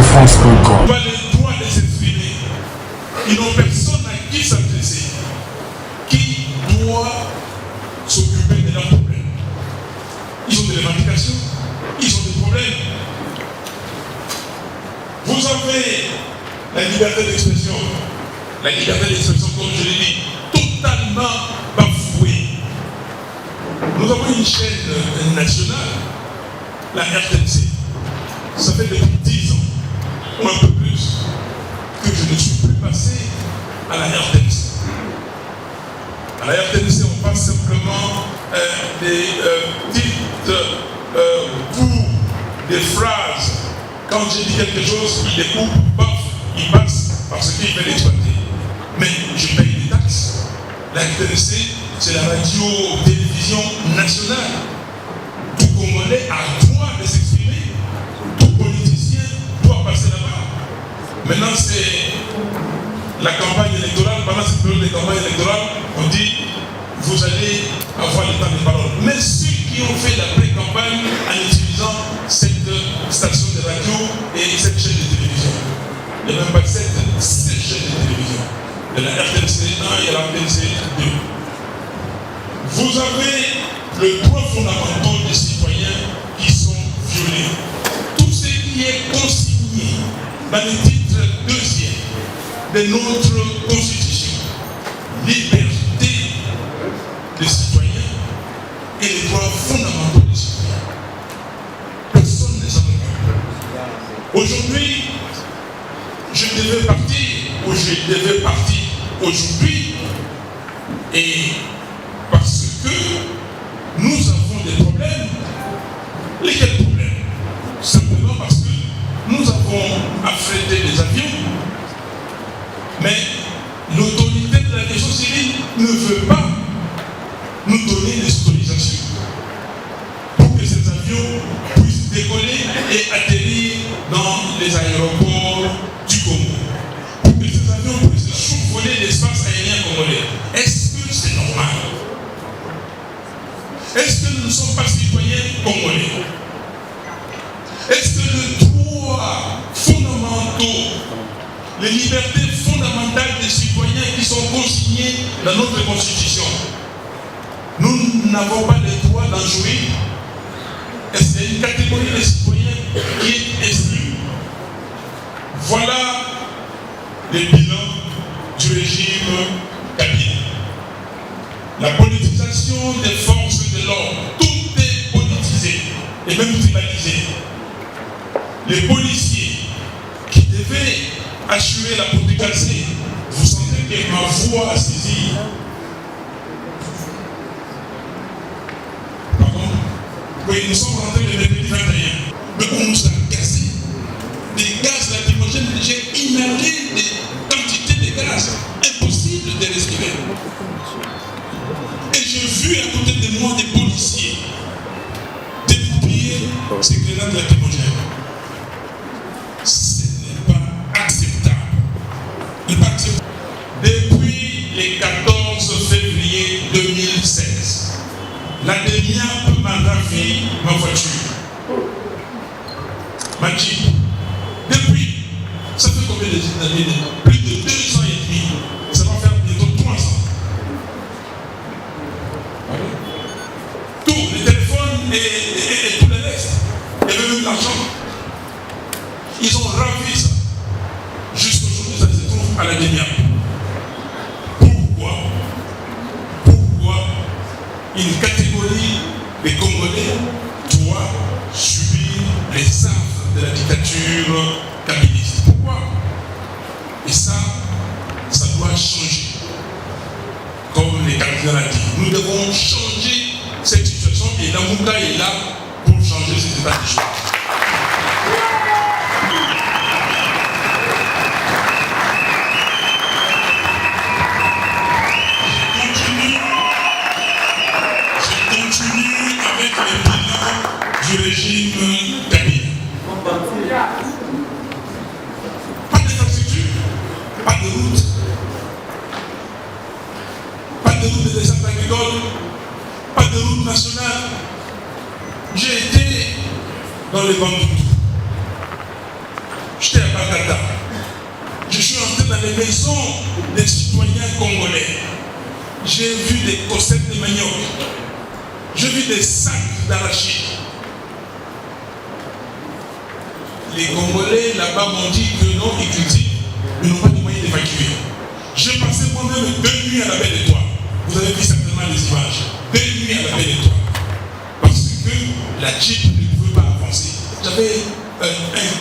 France Congo. Pas le droit de s'exprimer. Ils n'ont personne à qui s'adresser. Qui doit s'occuper de leurs problèmes? Ils ont des revendications, ils ont des problèmes. Vous avez la liberté d'expression. La liberté d'expression, comme je l'ai dit, totalement bafouée. Nous avons une chaîne nationale, la RTNC. Ça fait depuis 10 ans, ou un peu plus, que je ne suis plus passé à la RTNC. À la RTNC, on passe simplement des petites bouts, des phrases. Quand j'ai dit quelque chose, il découpe, paf, il passe parce qu'il fait l'exploiter. Mais je paye des taxes. La RTNC, c'est la radio-télévision nationale. Tout Congolais a droit de s'exprimer. Tout politicien doit passer là-bas. Maintenant, c'est la campagne électorale. Pendant cette période de campagne électorale, on dit vous allez avoir le temps de parole. Mais ceux qui ont fait la pré-campagne en utilisant cette station de radio et cette chaîne de télévision, il n'y a même pas 7 chaînes de télévision. Il y a la RTNC 1 et la RTNC 2. Vous avez le droit fondamental des citoyens qui sont violés. Tout ce qui est consigné dans le titre 2e de notre Constitution, liberté des citoyens et les droits fondamentaux des citoyens. Personne ne s'en occupe. Aujourd'hui, je devais partir aujourd'hui, et parce que nous avons des problèmes. Lesquels problèmes? Simplement parce que nous avons affrété des avions, mais l'autorité de l'aviation civile ne veut pas nous donner des autorisations pour que ces avions puissent décoller et atterrir dans les aéroports du Congo, pour que ces avions puissent survoler l'espace aérien congolais. Est-ce que c'est normal? Est-ce que nous ne sommes pas citoyens congolais? Est-ce que les droits fondamentaux, les libertés fondamentales des citoyens qui sont consignées dans notre Constitution, nous n'avons pas le droit d'en jouir? Est-ce qu'il y a une catégorie de citoyens qui est exclue? Voilà le bilan du régime Kabila. La politisation des forces de l'ordre, tout est politisé et même tribalisé. Les policiers qui devaient assurer la protection, vous sentez que ma voix a saisi. Pardon? Oui, nous sommes rentrés le 2021, mais on nous a gazé. Des gaz lacrymogènes, j'ai inhalé des quantités de gaz impossible de respirer. Et j'ai vu à côté de moi des policiers dépouiller ces grenades lacrymogènes. Ce n'est pas acceptable. Ce n'est pas acceptable. Depuis le 14 février 2016, la dernière m'a ravi ma voiture. Ma Jeep. Depuis, ça fait combien d'années? Plus de 2 ans et demi. Ça va faire bientôt 3 ans. Tout, les téléphones et tout le reste. Il y avait même l'argent. Ils ont ravi ça. Jusqu'aujourd'hui, ça se trouve à la dernière. Pourquoi une catégorie des Congolais doit subir les affres de la dictature kabiliste? Pourquoi? Et ça doit changer. Comme les cardinaux l'ont dit, nous devons changer cette situation et Namouka est là pour changer cet état de choses. Je continue avec le bilan du régime Kabila. Pas d'infrastructure, pas de route, pas de route de descente agricole, pas de route nationale. J'ai été dans les Bandoutou. les maisons des citoyens congolais, j'ai vu des cossettes de manioc, j'ai vu des sacs d'arachide. Les Congolais là-bas m'ont dit que non, ils cultivent, mais n'ont pas de moyens d'évacuer. J'ai passé moi-même 2 nuits à la Belle Étoile. Vous avez vu certainement les images. 2 nuits à la Belle Étoile. Parce que la Jeep ne pouvait pas avancer. J'avais un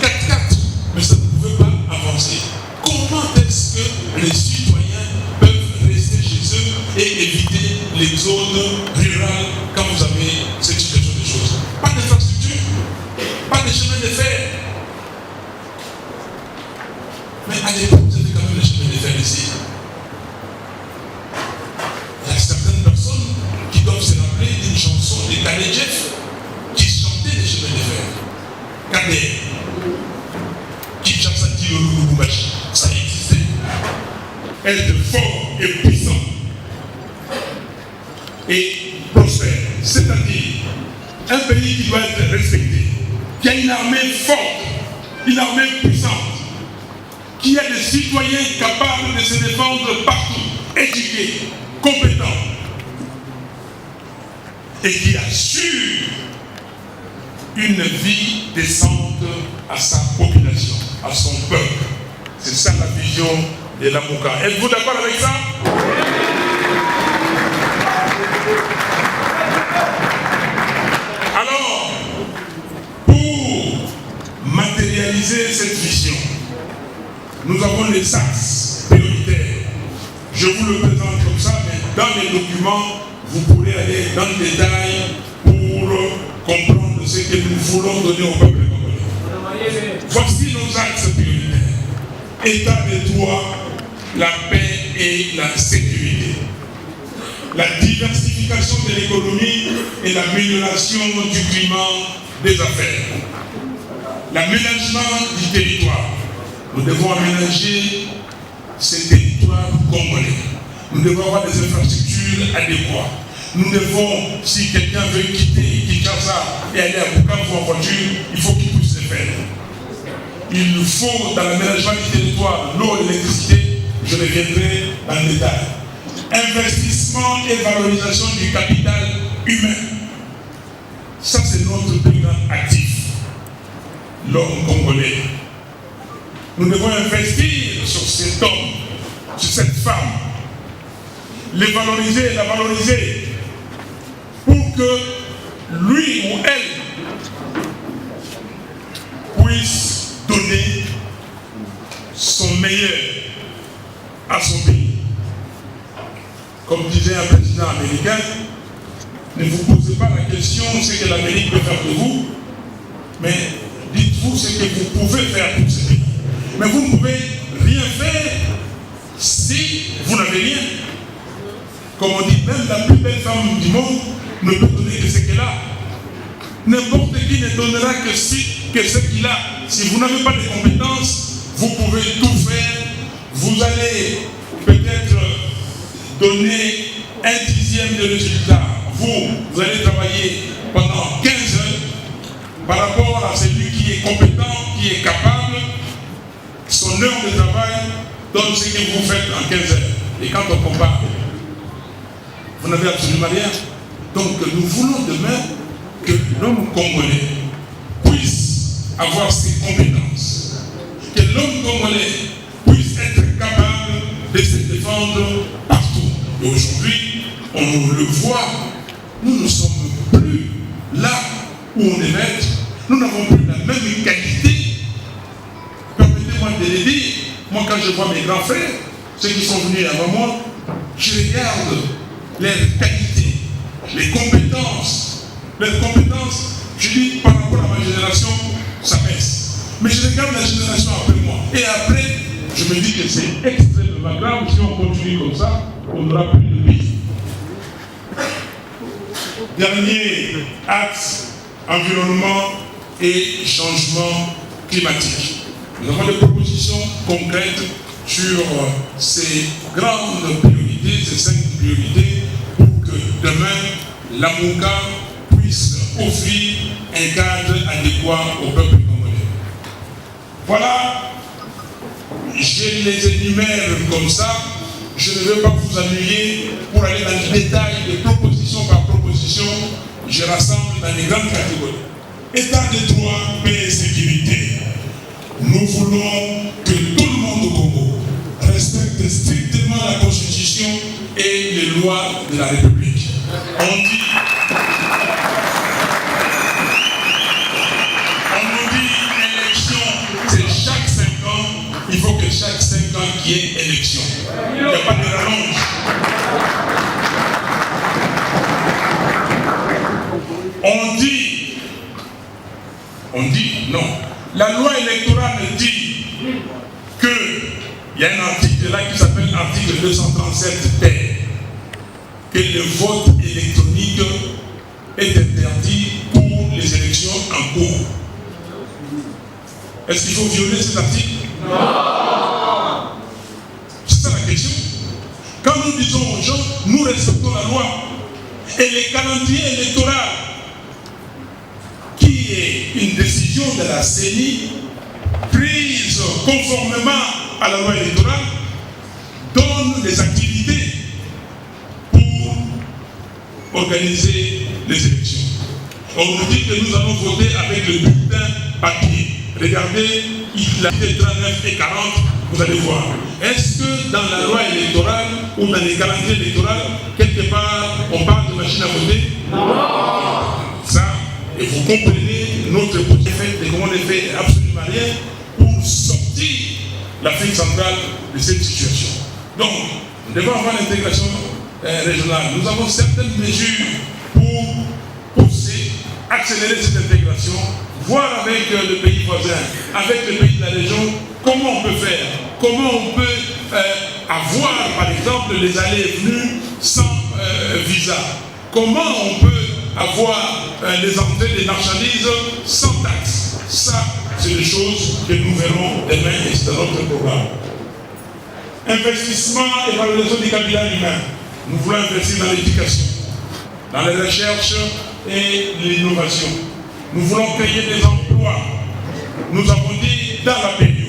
4x4, mais ça ne pouvait pas avancer. Comment est-ce que les citoyens peuvent rester chez eux et éviter les zones rurales quand vous avez cette situation de choses? Pas d'infrastructure, pas de chemin de fer. Mais à l'époque, vous avez quand même le chemin de fer ici. Il y a certaines personnes qui doivent se rappeler d'une chanson de Kader Jeff qui chantait les chemins de fer. Kader, qui chantait le Lubumbashi, ça existait. Être fort et puissant et prospère, c'est-à-dire un pays qui doit être respecté, qui a une armée forte, une armée puissante, qui a des citoyens capables de se défendre partout, éduqués, compétents, et qui assure une vie décente à sa population, à son peuple. C'est ça la vision de Lamuka. Êtes-vous d'accord avec ça? Alors, pour matérialiser cette vision, nous avons les axes prioritaires. Je vous le présente comme ça, mais dans les documents, vous pourrez aller dans le détail pour comprendre ce que nous voulons donner au peuple congolais. Voici nos axes prioritaires. État de droit, la paix et la sécurité. La diversification de l'économie et l'amélioration du climat des affaires. L'aménagement du territoire. Nous devons aménager ces territoires congolais. Nous devons avoir des infrastructures adéquates. Nous devons, si quelqu'un veut quitter Kinshasa et aller à Bukavu en voiture, il faut qu'il puisse le faire. Il nous faut, dans l'aménagement du territoire, l'eau et l'électricité, je reviendrai dans le détail. Investissement et valorisation du capital humain. Ça, c'est notre plus grand actif, l'homme congolais. Nous devons investir sur cet homme, sur cette femme, les valoriser, la valoriser, pour que lui ou elle puisse donner son meilleur à son pays. Comme disait un président américain, ne vous posez pas la question ce que l'Amérique peut faire de vous, mais dites-vous ce que vous pouvez faire pour ce pays. Mais vous ne pouvez rien faire si vous n'avez rien. Comme on dit, même la plus belle femme du monde ne peut donner que ce qu'elle a. N'importe qui ne donnera que ce qu'il a. Si vous n'avez pas de compétences, vous pouvez tout faire. Vous allez peut-être donner 1/10 de résultat. Vous allez travailler pendant 15 heures par rapport à celui qui est compétent, qui est capable. Son heure de travail donne ce que vous faites en 15 heures. Et quand on compare, vous n'avez absolument rien. Donc nous voulons demain que l'homme congolais puisse avoir ses compétences. Que l'homme congolais puisse être capable de se défendre partout. Et aujourd'hui, on le voit, nous ne sommes plus là où on est maître. Nous n'avons plus la même qualité. Permettez-moi de le dire, moi quand je vois mes grands frères, ceux qui sont venus avant moi, je regarde leurs qualités, les compétences. Leurs compétences, je dis par rapport à ma génération, ça baisse. Mais je regarde la génération après moi. Et après, je me dis que c'est extrêmement grave. Si on continue comme ça, on n'aura plus de pays. Dernier axe, environnement et changement climatique. Nous avons des propositions concrètes sur ces grandes priorités, ces 5 priorités, pour que demain, Lamuka puisse offrir un cadre adéquat au peuple congolais. Voilà, je Je les énumère comme ça. Je ne veux pas vous ennuyer pour aller dans le détail de proposition par proposition. Je rassemble dans les grandes catégories. État de droit, paix et sécurité. Nous voulons que tout le monde au Congo respecte strictement la Constitution et les lois de la République. On nous dit élection, c'est chaque 5 ans, il faut que chaque 5 ans qu'il y ait élection. Il n'y a pas de rallonge. On dit non. La loi électorale dit que il y a un article là qui s'appelle article 237 terre, que le vote électronique est interdit pour les élections en cours. Est-ce qu'il faut violer cet article? Non. C'est ça la question. Quand nous disons aux gens, nous respectons la loi et les calendriers électoraux, qui est une décision de la CENI prise conformément à la loi électorale, donne des activités pour organiser les élections. On nous dit que nous allons voter avec le bulletin papier. Regardez, il a été 39 et 40, vous allez voir. Est-ce que dans la loi électorale ou dans les calendriers électoraux, quelque part, on parle de machine à voter? Non. Ça, et vous comprenez notre effet, et comment on ne fait absolument rien pour sortir l'Afrique centrale de cette situation. Donc, nous devons avoir l'intégration régionale. Nous avons certaines mesures pour pousser, accélérer cette intégration, voir avec le pays voisin, avec le pays de la région, comment on peut faire, comment on peut avoir, par exemple, les allées et venues sans visa, comment on peut avoir les entrées des marchandises sans taxe. Ça, c'est des choses que nous verrons demain et c'est notre programme. Investissement et valorisation du capital humain. Nous voulons investir dans l'éducation, dans la recherche et l'innovation. Nous voulons créer des emplois. Nous avons dit dans la période,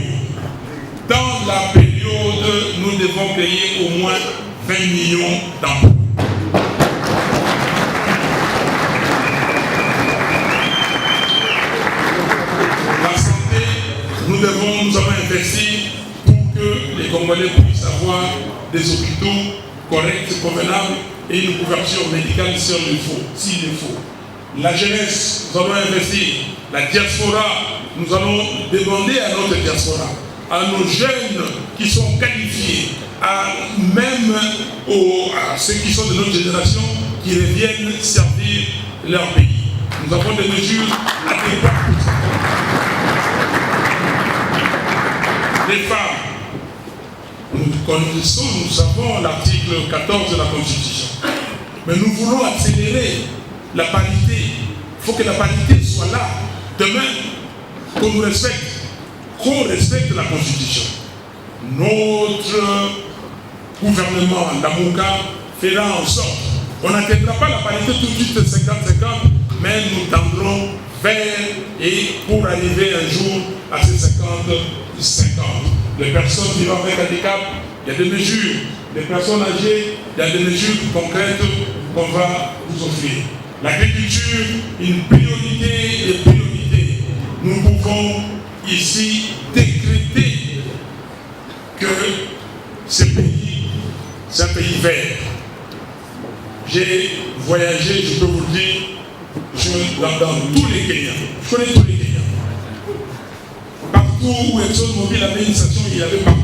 nous devons créer au moins 20 millions d'emplois. La santé, nous avons investi pour que les Congolais puissent avoir des hôpitaux corrects, convenables et une couverture médicale s'il le faut. La jeunesse, nous allons investir. La diaspora, nous allons demander à notre diaspora, à nos jeunes qui sont qualifiés, même à ceux qui sont de notre génération, qui reviennent servir leur pays. Nous avons des mesures adéquates. Les femmes, nous connaissons, nous savons l'article 14 de la Constitution. Mais nous voulons accélérer la parité. Il faut que la parité soit là. Demain, qu'on nous respecte, qu'on respecte la Constitution. Notre gouvernement, Ndamouka, fera en sorte. On n'atteindra pas la parité tout de suite de 50-50, mais nous tendrons vers et pour arriver un jour à ces 50-50. Les personnes vivant avec handicap, il y a des mesures. Les personnes âgées, il y a des mesures concrètes qu'on va vous offrir. L'agriculture, une priorité des priorités. Nous pouvons ici décréter que ce pays, c'est un pays vert. J'ai voyagé, je peux vous le dire, dans tous les Kenyans. Je connais tous les Kenyans. Partout où ExxonMobil avait une station, il y avait partout.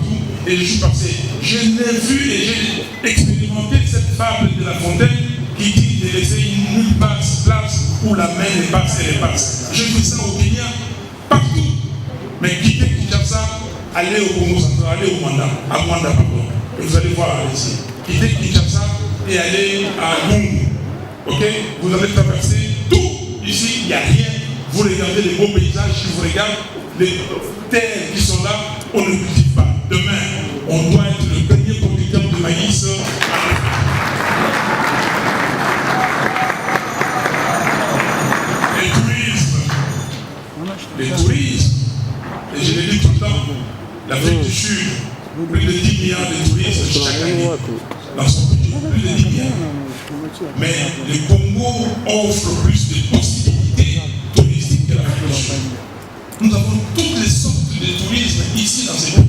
Et je suis passé. Je l'ai vu et j'ai expérimenté cette fable de La Fontaine qui dit de laisser une nulle place où la main ne passe et ne passe. Je fais ça au Kenya, partout. Mais quitter Kinshasa, aller au Congo central, aller au Rwanda, à Rwanda, pardon. Et vous allez voir ici. Quitter Kinshasa et aller à Lungu. Ok? Vous allez traverser tout. Ici, il n'y a rien. Vous regardez les beaux paysages, si vous regardez les terres qui sont là, on ne cultive pas. Demain, on doit être le premier producteur de maïs. Le tourisme, et je l'ai dit tout le temps, l'Afrique du Sud, plus de 10 milliards de touristes chaque année dans son budget, plus de 10 milliards. Mais le Congo offre plus de possibilités touristiques que l'Afrique du Sud. Nous avons toutes les sortes de tourisme ici dans ces pays.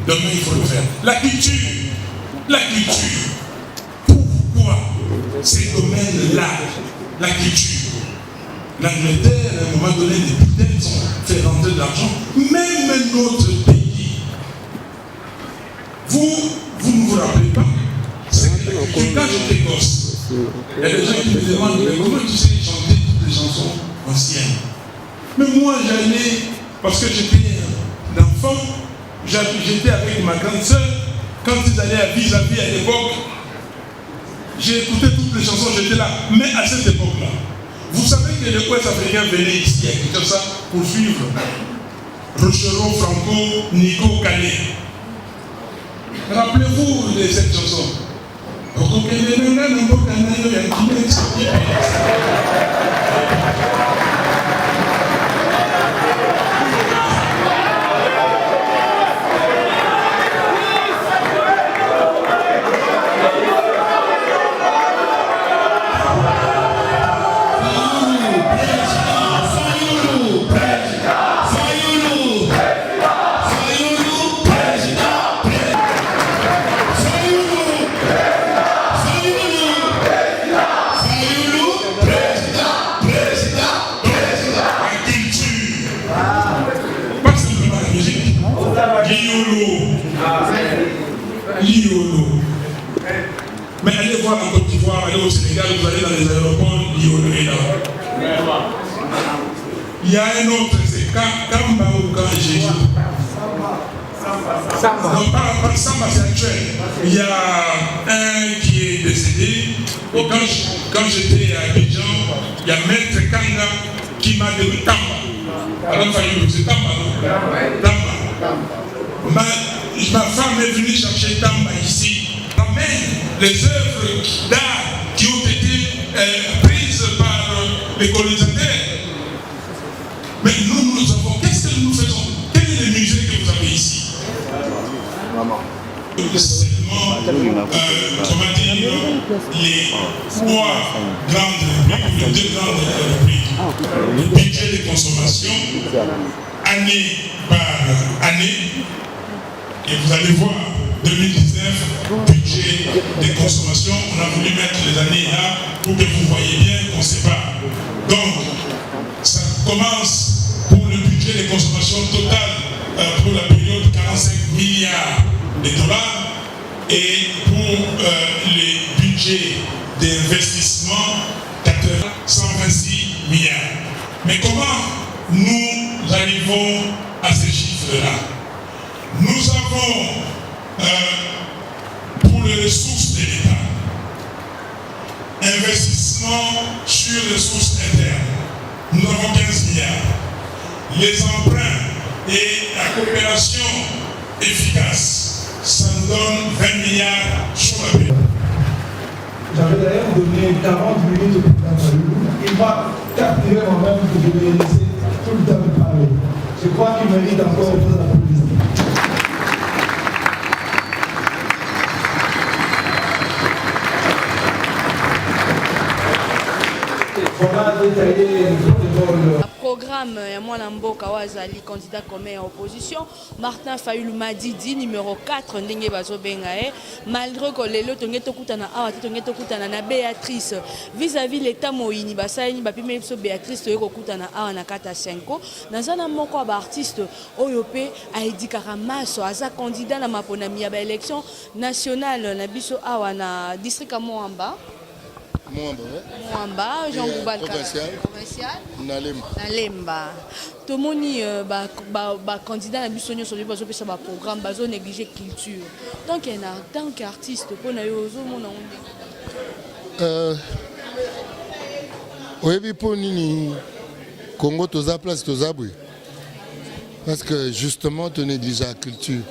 Demain, il faut le faire. La culture. Pourquoi ces domaines-là, la culture? L'Angleterre, à un moment donné, les Britanniques ont fait rentrer de l'argent. Même notre pays. Vous ne vous rappelez pas? C'est que quand j'étais gosse, il y a des gens qui me demandent comment tu sais chanter toutes les chansons anciennes. Mais moi, j'allais, parce que j'étais un enfant, j'étais avec ma grande sœur. Quand ils allaient à Vis-à-Vis à l'époque, j'ai écouté toutes les chansons, j'étais là. Mais à cette époque-là, vous savez que les Ouest africains venaient ici à Kinshasa pour suivre Rochereau, Franco, Nico, Calais. Rappelez-vous de cette chanson. Liolo. Mais allez voir en Côte d'Ivoire, allez au Sénégal, vous allez dans les aéroports, Liolo est là. Il y a un autre, c'est Kamba ou Kanji. Samba. Non, pas Samba, c'est actuel. Il y a un qui est décédé. Et quand j'étais à Abidjan, il y a Maître Kanga qui m'a dit Tamba. Alors, c'est Tamba, non? Tamba. Ma femme est venue chercher Tamba ici. Ramène les œuvres d'art qui ont été prises par les colonisateurs. Mais nous avons. Qu'est-ce que nous faisons? Quel est le musée que vous avez ici? Seulement, comment dire, les trois grandes rubriques, les deux grandes rubriques. Le budget de consommation, année par année. Et vous allez voir, 2019, budget des consommations, on a voulu mettre les années là pour que vous voyez bien qu'on sépare. Donc, ça commence pour le budget des consommations totales pour la période 45 milliards de dollars et pour les budgets d'investissement 126 milliards. Mais comment nous arrivons à ces chiffres-là? Nous avons, pour les ressources de l'État, investissement sur les ressources internes. Nous avons 15 milliards. Les emprunts et la coopération efficace, ça nous donne 20 milliards sur la paix. J'avais d'ailleurs donné 40 minutes au président Fayulu. Il m'a captivé moi-même que je lui ai laissé tout le temps de parler. Je crois qu'il mérite encore un peu d'applaudissements. Programme Mwana Mboka Wazali, candidat commun en opposition. Martin Fayulu Madidi, numéro 4, ndenge bazobenga malgré que les lots tongeto kutana awa tongeto kutana na Béatrice vis-à-vis l'état moyini basayini bapime so Béatrice toyeko kutana awa na kata 5 nazana moko ba artiste oyope Aidika Ramaso aza candidat na maponami ya ba élection nationale na biso awa na district ya Moamba. Moamba, Jean Boubal provincial. Nalemba. Tomoni candidat na biso nyonso bazo pesa ba programme bazo négliger culture. Donc en tant qu'artiste pour na yo zo mona oui, pour nini Congo toza place toza boui. Parce que justement tu négliges la culture.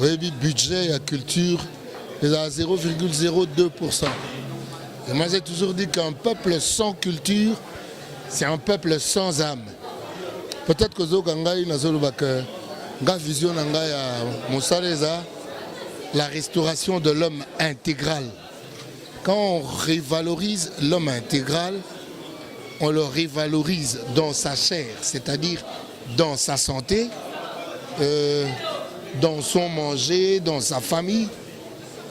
Oui, budget et la culture est à 0,02%. Et moi j'ai toujours dit qu'un peuple sans culture, c'est un peuple sans âme. Peut-être que Zogangaï n'a pas que la vision la restauration de l'homme intégral. Quand on révalorise l'homme intégral, on le révalorise dans sa chair, c'est-à-dire dans sa santé, dans son manger, dans sa famille.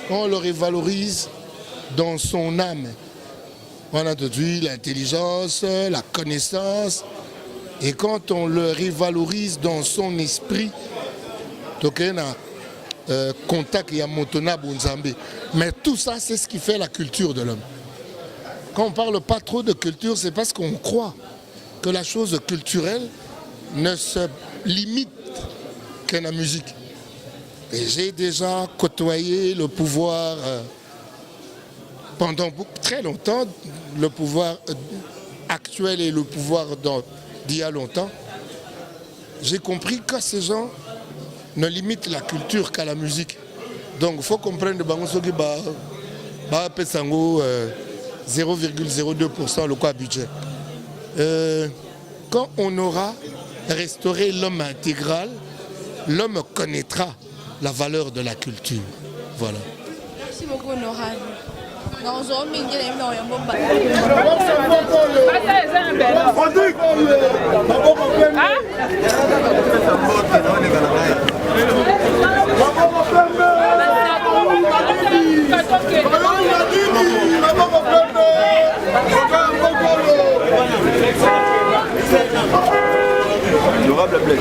On le révalorise dans son âme. On a introduit l'intelligence, la connaissance. Et quand on le révalorise dans son esprit, contact et Montona Bonzambe. Mais tout ça, c'est ce qui fait la culture de l'homme. Quand on ne parle pas trop de culture, c'est parce qu'on croit que la chose culturelle ne se limite qu'à la musique. Et j'ai déjà côtoyé le pouvoir pendant très longtemps, le pouvoir actuel et le pouvoir d'il y a longtemps. J'ai compris que ces gens ne limitent la culture qu'à la musique. Donc il faut comprendre que 0,02% le quoi budget. Quand on aura restauré l'homme intégral, l'homme connaîtra la valeur de la culture. Voilà. Merci beaucoup, honorable. Hein? L'honorable Blaise.